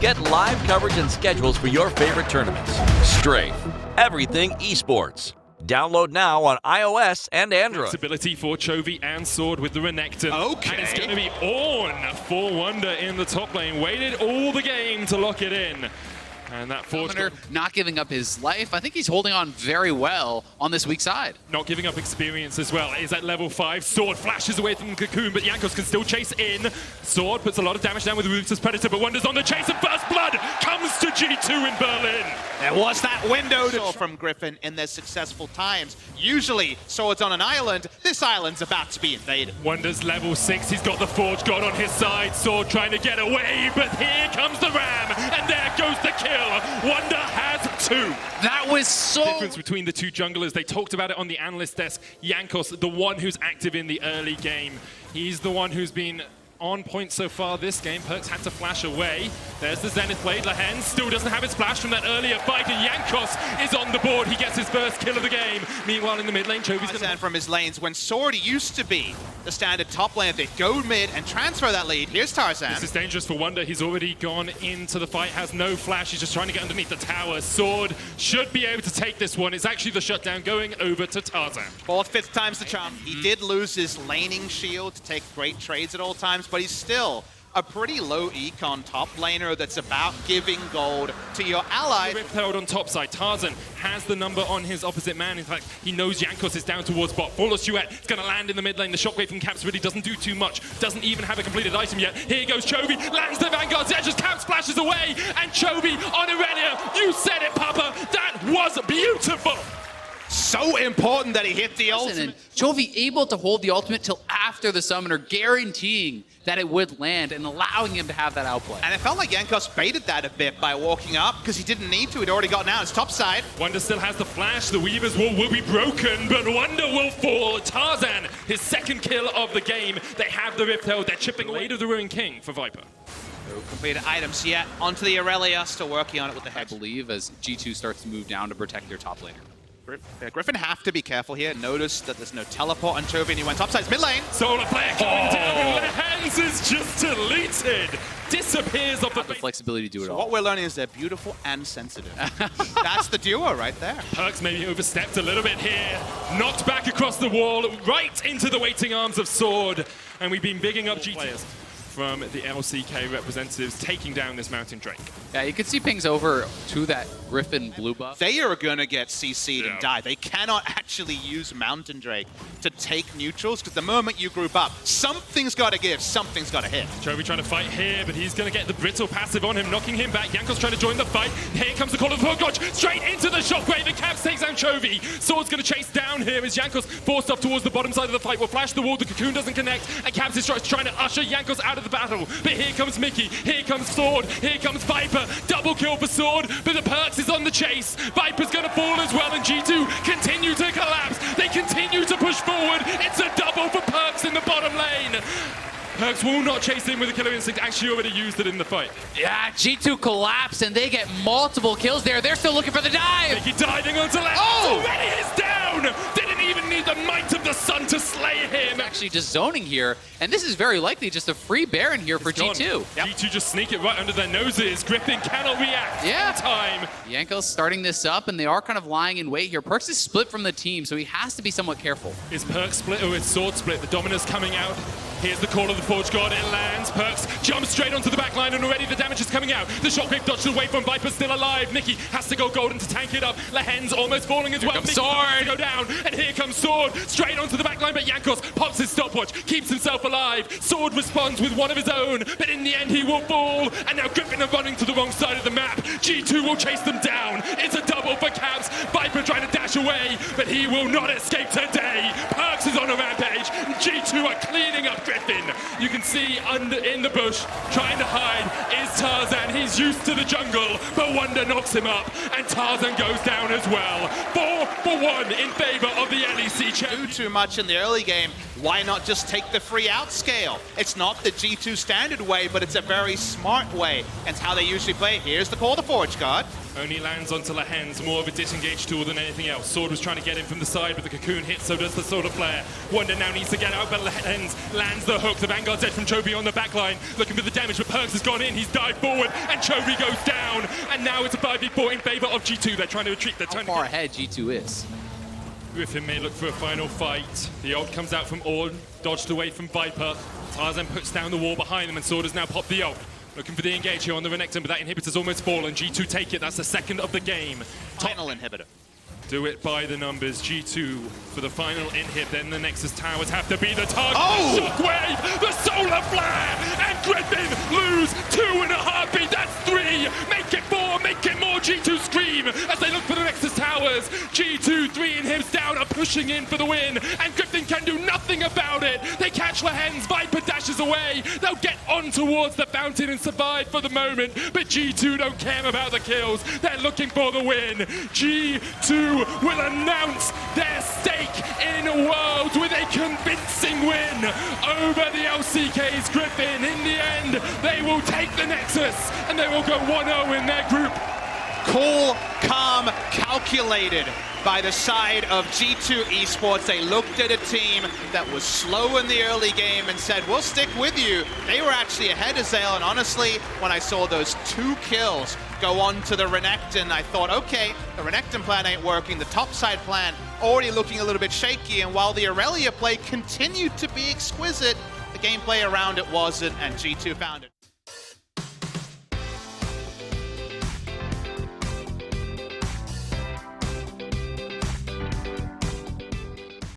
Get live coverage and schedules for your favorite tournaments. Strafe. Everything esports. Download now on iOS and Android. Flexibility for Chovy and Sword with the Renekton. Okay. And it's going to be on for Wonder in the top lane. Waited all the game to lock it in. And that force not giving up his life. I think he's holding on very well on this weak side. not giving up experience as well. Is at level 5. Sword flashes away from the Cocoon, but Jankos can still chase in. Sword puts a lot of damage down with Ruthless Predator, but Wonder's on the chase, and First Blood comes to G2 in Berlin. There was that window from Griffin in their successful times. Usually, Sword's on an island. This island's about to be invaded. Wonder's level 6. He's got the Forge God on his side. Sword trying to get away, but here comes the Ram, and there goes the kill. Wonder has 2. That was so... Difference between the two junglers. They talked about it on the analyst desk. Jankos, the one who's active in the early game. He's the one who's been on point so far this game. Perkz had to flash away. There's the Zenith Blade. Lehen still doesn't have his flash from that earlier fight, and Jankos is on the board. He gets his first kill of the game. Meanwhile, in the mid lane, Chovy's going to... from his lanes. When Sword used to be the standard top lane, they go mid and transfer that lead. Here's Tarzan. This is dangerous for Wonder. He's already gone into the fight, has no flash. He's just trying to get underneath the tower. Sword should be able to take this one. It's actually the shutdown going over to Tarzan. 4th, 5th time's the charm. He did lose his laning shield to take great trades at all times, but he's still a pretty low econ top laner that's about giving gold to your allies. Rift held on top side. Tarzan has the number on his opposite man. In fact, he knows Jankos is down towards bot. Flawless Duet is going to land in the mid lane. The shockwave from Caps really doesn't do too much. Doesn't even have a completed item yet. Here goes Chovy. Lands the Vanguard's edge as Caps flashes away. And Chovy on Aurelia. You said it, Papa. That was beautiful. So important that he hit the ultimate. And Chovy able to hold the ultimate till after the summoner, guaranteeing that it would land and allowing him to have that outplay. And it felt like Jankos baited that a bit by walking up because he didn't need to. He'd already gotten out his top side. Wonder still has the flash. The Weaver's wall will be broken, but Wonder will fall. Tarzan, his second kill of the game. They have the Rift held. They're chipping Blade of the Ruined King for Viper. No completed items yet. Onto the Aurelia. Still working on it with the I Hex. believe as G2 starts to move down to protect their top laner. Griffin have to be careful here. Notice that there's no teleport on Chovy, and he went topside mid lane. Solar Flare coming down. Lehens is just deleted. Disappears off Have the flexibility to do it all. What we're learning is they're beautiful and sensitive. That's the duo right there. Perkz maybe overstepped a little bit here. Knocked back across the wall, right into the waiting arms of Sword. And we've been bigging up G2 players from the LCK representatives taking down this Mountain Drake. Yeah, you can see pings over to that Griffin blue buff. They are going to get CC'd and die. They cannot actually use Mountain Drake to take neutrals because the moment you group up, something's got to give, something's got to hit. Chovy trying to fight here, but he's going to get the brittle passive on him, knocking him back. Jankos trying to join the fight. Here comes the call of the Forge, straight into the shockwave. The Caps takes down Chovy. Sword's going to chase down here as Jankos forced up towards the bottom side of the fight. Will flash the wall, the Cocoon doesn't connect, and Caps is trying to usher Jankos out of the battle. But here comes Mickey, here comes Sword, here comes Viper. Double kill for Sword, but the Perkz is on the chase. Viper's going to fall as well, and G2 continue to collapse. They continue to push forward. It's a double for Perkz in the bottom lane. Perkz will not chase in with a killer instinct, actually already used it in the fight. Yeah, G2 collapse, and they get multiple kills there. They're still looking for the dive. Mickey diving onto left. Oh! Already is down! Didn't even need the might of the sun to slay him. Actually just zoning here, and this is very likely just a free Baron here for G2. Yep. G2 just sneak it right under their noses. Griffin cannot react. Yeah. In time. Jankos starting this up, and they are kind of lying in wait here. Perkz is split from the team, so he has to be somewhat careful. Is Perkz split or is Sword split? The Dominus coming out. Here's the call of the Forge God. It lands. Perkz jumps straight onto the back line, and already the damage is coming out. The shockwave dodged away from Viper, still alive. Mickey has to go golden to tank it up. Lehen's almost falling as well. Comes Sword. To go down, and here comes Sword straight onto the back line, but Jankos pops his stopwatch, keeps himself alive. Sword responds with one of his own, but in the end he will fall. And now Griffin are running to the wrong side of the map. G2 will chase them down. It's a double for Caps. Viper trying to dash away, but he will not escape today. Perkz is on a rampage. G2 are cleaning up Griffin. You can see in the bush, trying to hide, is Tarzan. He's used to the jungle, but Wonder knocks him up, and Tarzan goes down as well. 4-1 in favor of the LEC champion. Too much in the early game. Why not just take the free out scale? It's not the G2 standard way, but it's a very smart way. And it's how they usually play. Here's the call of the Forge God. Only lands onto Lehens, more of a disengage tool than anything else. Sword was trying to get him from the side, but the Cocoon hits, so does the Solar Flare. Wonder now needs to get out, but Lehens lands finds the hook. The Vanguard's dead from Chovy on the backline, looking for the damage, but Perks has gone in. He's dived forward, and Chovy goes down. And now it's a 5v4 in favor of G2. They're trying to retreat. They're trying How far ahead G2 is. Griffin may look for a final fight. The ult comes out from Orn, dodged away from Viper. Tarzan puts down the wall behind them, and Sword has now popped the ult. Looking for the engage here on the Renekton, but that inhibitor's almost fallen. G2 take it. That's the second of the game. Final inhibitor. Do it by the numbers. G2 for the final inhib. Then the Nexus towers have to be the target. Oh! Shockwave, the solar flare, and Griffin lose 2 in a heartbeat. That's 3. Make it 4. Make it more. G2 scream as they look for the Nexus towers. G2 3 inhibs down are pushing in for the win, and Griffin can do nothing about it. They catch the hens. Viper dashes away. They'll get on towards the fountain and survive for the moment, but G2 don't care about the kills. They're looking for the win. G2 will announce their stake in Worlds with a convincing win over the LCK's Griffin. In the end, they will take the Nexus and they will go 1-0 in their group. Cool, calm, calculated by the side of G2 Esports. They looked at a team that was slow in the early game and said, we'll stick with you. They were actually ahead of Zale, and honestly, when I saw those 2 kills go on to the Renekton, I thought, okay, the Renekton plan ain't working. The topside plan already looking a little bit shaky, and while the Aurelia play continued to be exquisite, the gameplay around it wasn't, and G2 found it.